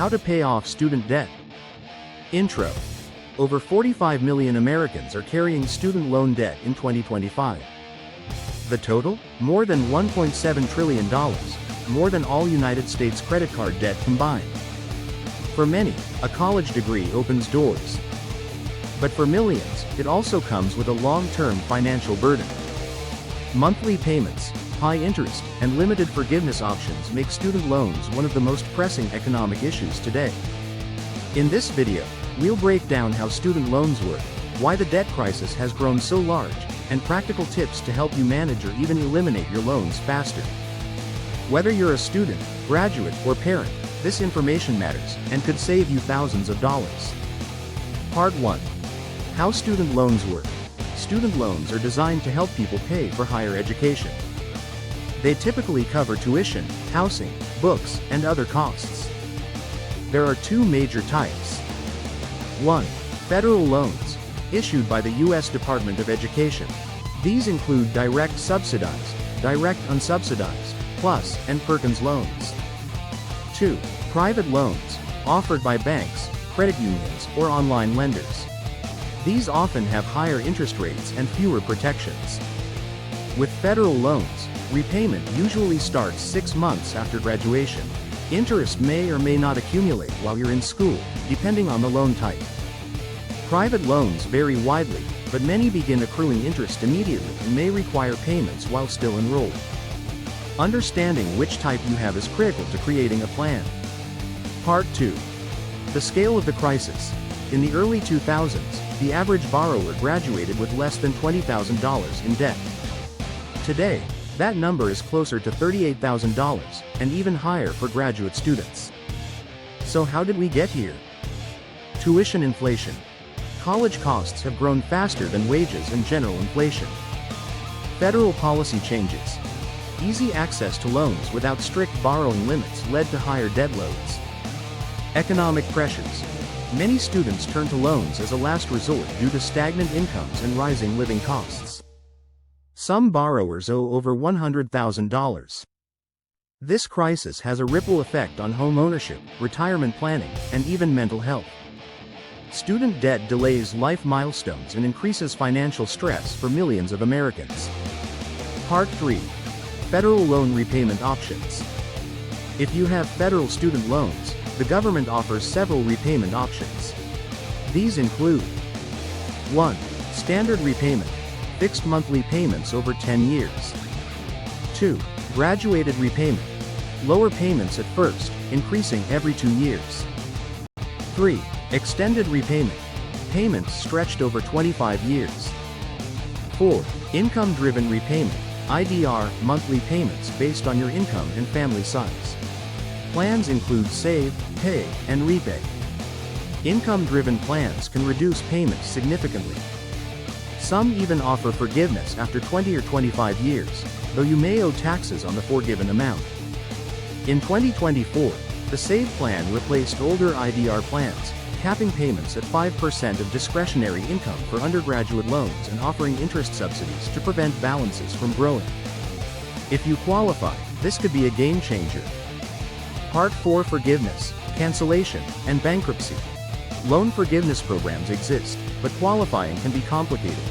How to pay off student debt. Intro. Over 45 million Americans are carrying student loan debt in 2025. The total? More than $1.7 trillion, more than all United States credit card debt combined. For many, a college degree opens doors. But for millions, it also comes with a long-term financial burden. Monthly payments, high interest, and limited forgiveness options make student loans one of the most pressing economic issues today. In this video, we'll break down how student loans work, why the debt crisis has grown so large, and practical tips to help you manage or even eliminate your loans faster. Whether you're a student, graduate, or parent, this information matters and could save you thousands of dollars. Part 1. How student loans work. Student loans are designed to help people pay for higher education. They typically cover tuition, housing, books, and other costs. There are two major types. 1. Federal loans, issued by the U.S. Department of Education. These include direct subsidized, direct unsubsidized, PLUS, and Perkins loans. 2. Private loans, offered by banks, credit unions, or online lenders. These often have higher interest rates and fewer protections. With federal loans, repayment usually starts 6 months after graduation. Interest may or may not accumulate while you're in school, depending on the loan type. Private loans vary widely, but many begin accruing interest immediately and may require payments while still enrolled. Understanding which type you have is critical to creating a plan. Part 2. The scale of the crisis. In the early 2000s, the average borrower graduated with less than $20,000 in debt. Today, that number is closer to $38,000, and even higher for graduate students. So how did we get here? Tuition inflation. College costs have grown faster than wages and general inflation. Federal policy changes. Easy access to loans without strict borrowing limits led to higher debt loads. Economic pressures. Many students turn to loans as a last resort due to stagnant incomes and rising living costs. Some borrowers owe over $100,000. This crisis has a ripple effect on home ownership, retirement planning, and even mental health. Student debt delays life milestones and increases financial stress for millions of Americans. Part 3. Federal loan repayment options. If you have federal student loans, the government offers several repayment options. These include 1. Standard repayment, fixed monthly payments over 10 years. 2. Graduated repayment, lower payments at first, increasing every 2 years. 3. Extended repayment, payments stretched over 25 years. 4. Income-driven repayment, IDR, monthly payments based on your income and family size. Plans include Save, Pay, and Repay. Income-driven plans can reduce payments significantly. Some even offer forgiveness after 20 or 25 years, though you may owe taxes on the forgiven amount. In 2024, the Save plan replaced older IDR plans, capping payments at 5% of discretionary income for undergraduate loans and offering interest subsidies to prevent balances from growing. If you qualify, this could be a game changer. Part 4. Forgiveness, cancellation, and bankruptcy. Loan forgiveness programs exist, but qualifying can be complicated.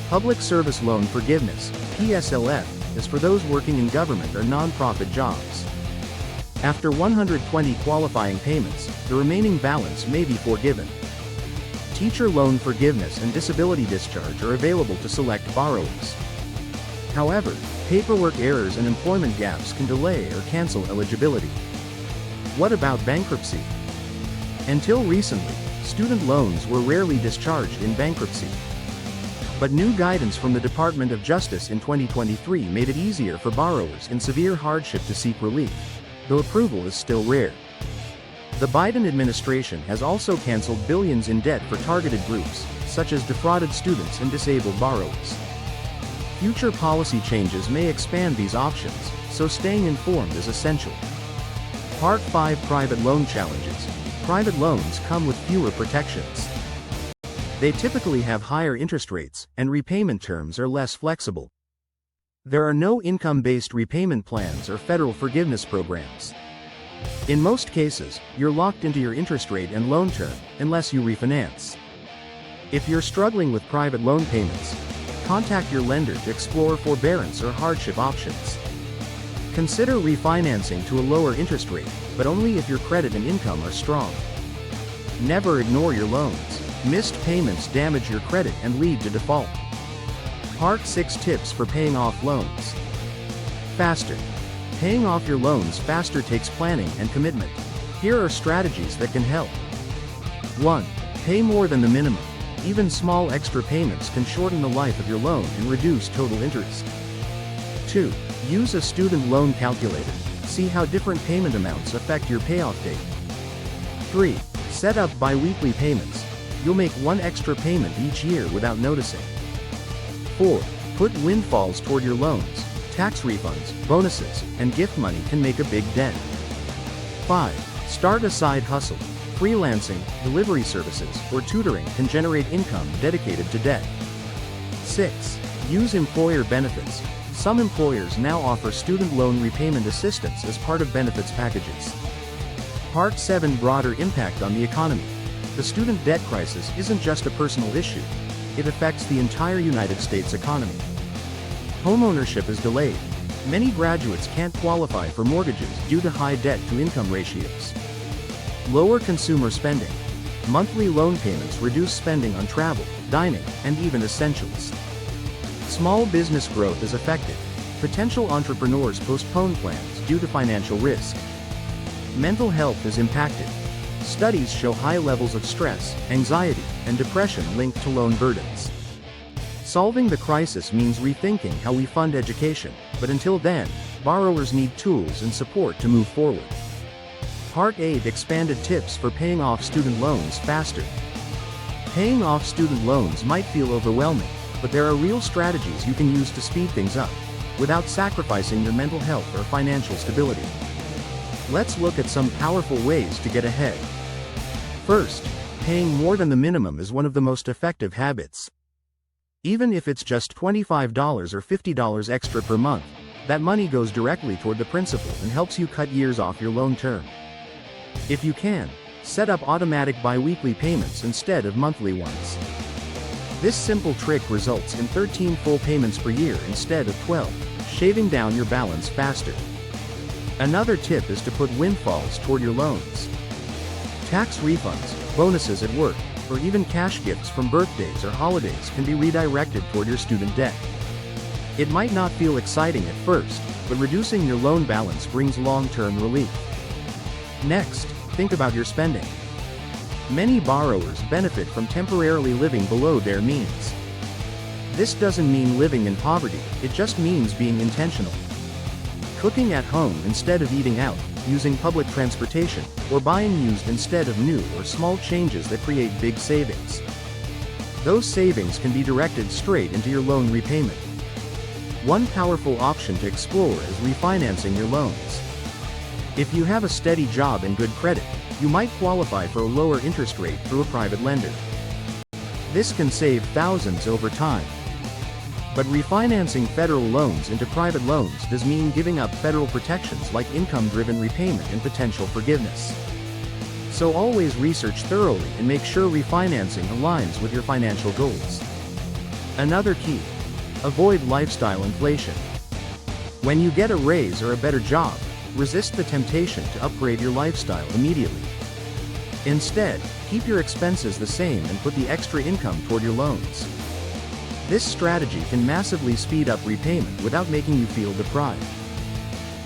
Public Service Loan Forgiveness, PSLF, is for those working in government or nonprofit jobs. After 120 qualifying payments, the remaining balance may be forgiven. Teacher loan forgiveness and disability discharge are available to select borrowers. However, paperwork errors and employment gaps can delay or cancel eligibility. What about bankruptcy? Until recently, student loans were rarely discharged in bankruptcy. But new guidance from the Department of Justice in 2023 made it easier for borrowers in severe hardship to seek relief, though approval is still rare. The Biden administration has also canceled billions in debt for targeted groups, such as defrauded students and disabled borrowers. Future policy changes may expand these options, so staying informed is essential. Part 5. Private loan challenges. Private loans come with fewer protections. They typically have higher interest rates, and repayment terms are less flexible. There are no income-based repayment plans or federal forgiveness programs. In most cases, you're locked into your interest rate and loan term, unless you refinance. If you're struggling with private loan payments, contact your lender to explore forbearance or hardship options. Consider refinancing to a lower interest rate, but only if your credit and income are strong. Never ignore your loans. Missed payments damage your credit and lead to default. Part 6 Tips for Paying Off Loans. Faster. Paying off your loans faster takes planning and commitment. Here are strategies that can help. 1. Pay more than the minimum. Even small extra payments can shorten the life of your loan and reduce total interest. 2. Use a student loan calculator. See how different payment amounts affect your payoff date. 3. Set up bi-weekly payments. You'll make one extra payment each year without noticing. 4. Put windfalls toward your loans. Tax refunds, bonuses, and gift money can make a big dent. 5. Start a side hustle. Freelancing, delivery services, or tutoring can generate income dedicated to debt. 6. Use employer benefits. Some employers now offer student loan repayment assistance as part of benefits packages. Part 7 Broader Impact on the Economy. The student debt crisis isn't just a personal issue. It affects the entire United States economy. Homeownership is delayed. Many graduates can't qualify for mortgages due to high debt-to-income ratios. Lower consumer spending. Monthly loan payments reduce spending on travel, dining, and even essentials. Small business growth is affected. Potential entrepreneurs postpone plans due to financial risk. Mental health is impacted. Studies show high levels of stress, anxiety, and depression linked to loan burdens. Solving the crisis means rethinking how we fund education, but until then, borrowers need tools and support to move forward. Part 8 Expanded Tips for Paying Off Student Loans Faster. Paying off student loans might feel overwhelming, but there are real strategies you can use to speed things up, without sacrificing your mental health or financial stability. Let's look at some powerful ways to get ahead. First, paying more than the minimum is one of the most effective habits. Even if it's just $25 or $50 extra per month, that money goes directly toward the principal and helps you cut years off your loan term. If you can, set up automatic bi-weekly payments instead of monthly ones. This simple trick results in 13 full payments per year instead of 12, shaving down your balance faster. Another tip is to put windfalls toward your loans. Tax refunds, bonuses at work, or even cash gifts from birthdays or holidays can be redirected toward your student debt. It might not feel exciting at first, but reducing your loan balance brings long-term relief. Next, think about your spending. Many borrowers benefit from temporarily living below their means. This doesn't mean living in poverty, it just means being intentional. Cooking at home instead of eating out, using public transportation, or buying used instead of new are small changes that create big savings. Those savings can be directed straight into your loan repayment. One powerful option to explore is refinancing your loans. If you have a steady job and good credit, you might qualify for a lower interest rate through a private lender. This can save thousands over time. But refinancing federal loans into private loans does mean giving up federal protections like income-driven repayment and potential forgiveness. So always research thoroughly and make sure refinancing aligns with your financial goals. Another key: avoid lifestyle inflation. When you get a raise or a better job, resist the temptation to upgrade your lifestyle immediately. Instead, keep your expenses the same and put the extra income toward your loans. This strategy can massively speed up repayment without making you feel deprived.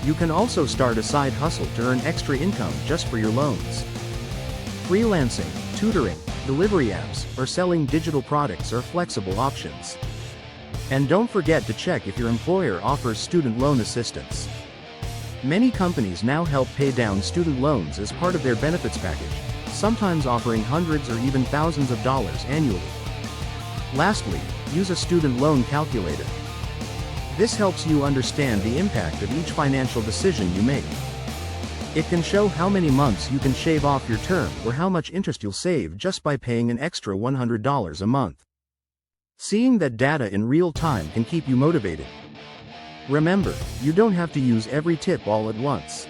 You can also start a side hustle to earn extra income just for your loans. Freelancing, tutoring, delivery apps, or selling digital products are flexible options. And don't forget to check if your employer offers student loan assistance. Many companies now help pay down student loans as part of their benefits package, sometimes offering hundreds or even thousands of dollars annually. Lastly, use a student loan calculator. This helps you understand the impact of each financial decision you make. It can show how many months you can shave off your term or how much interest you'll save just by paying an extra $100 a month. Seeing that data in real time can keep you motivated. Remember, you don't have to use every tip all at once.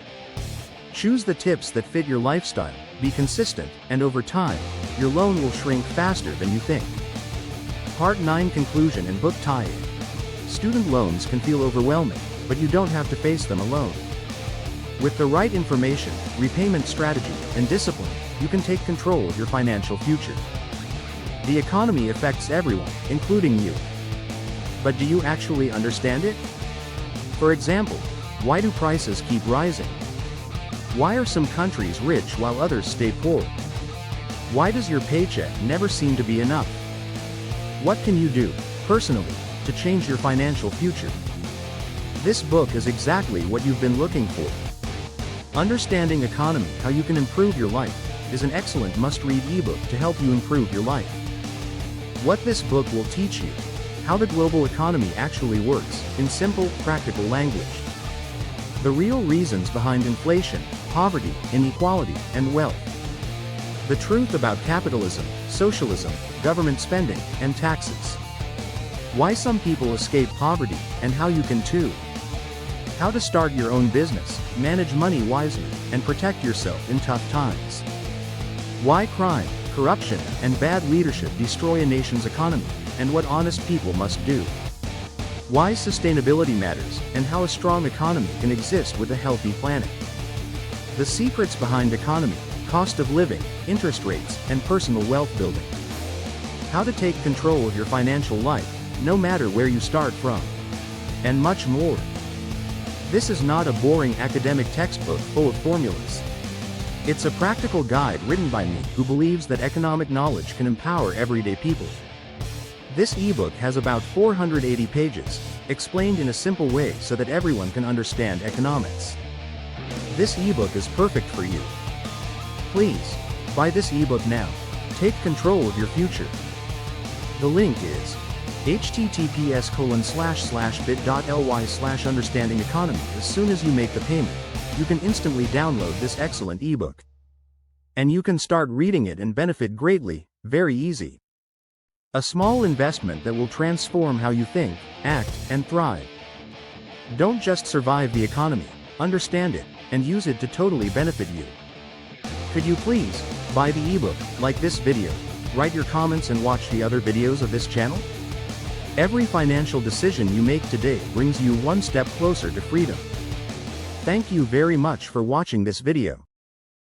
Choose the tips that fit your lifestyle, be consistent, and over time, your loan will shrink faster than you think. Part 9 Conclusion and Book Tie-in. Student loans can feel overwhelming, but you don't have to face them alone. With the right information, repayment strategy, and discipline, you can take control of your financial future. The economy affects everyone, including you. But do you actually understand it? For example, why do prices keep rising? Why are some countries rich while others stay poor? Why does your paycheck never seem to be enough? What can you do, personally, to change your financial future? This book is exactly what you've been looking for. Understanding Economy: How You Can Improve Your Life is an excellent must-read ebook to help you improve your life. What this book will teach you: how the global economy actually works, in simple, practical language. The real reasons behind inflation, poverty, inequality, and wealth. The truth about capitalism, socialism, government spending, and taxes. Why some people escape poverty, and how you can too. How to start your own business, manage money wisely, and protect yourself in tough times. Why crime, corruption, and bad leadership destroy a nation's economy, and what honest people must do. Why sustainability matters, and how a strong economy can exist with a healthy planet. The secrets behind economy, cost of living, interest rates, and personal wealth building. How to take control of your financial life, no matter where you start from. And much more. This is not a boring academic textbook full of formulas. It's a practical guide written by me who believes that economic knowledge can empower everyday people. This ebook has about 480 pages, explained in a simple way so that everyone can understand economics. This ebook is perfect for you. Please, buy this ebook now. Take control of your future. The link is https://bit.ly/understanding-economy. As soon as you make the payment, you can instantly download this excellent ebook. And you can start reading it and benefit greatly, very easy. A small investment that will transform how you think, act, and thrive. Don't just survive the economy, understand it, and use it to totally benefit you. Could you please buy the ebook, like this video, write your comments and watch the other videos of this channel? Every financial decision you make today brings you one step closer to freedom. Thank you very much for watching this video.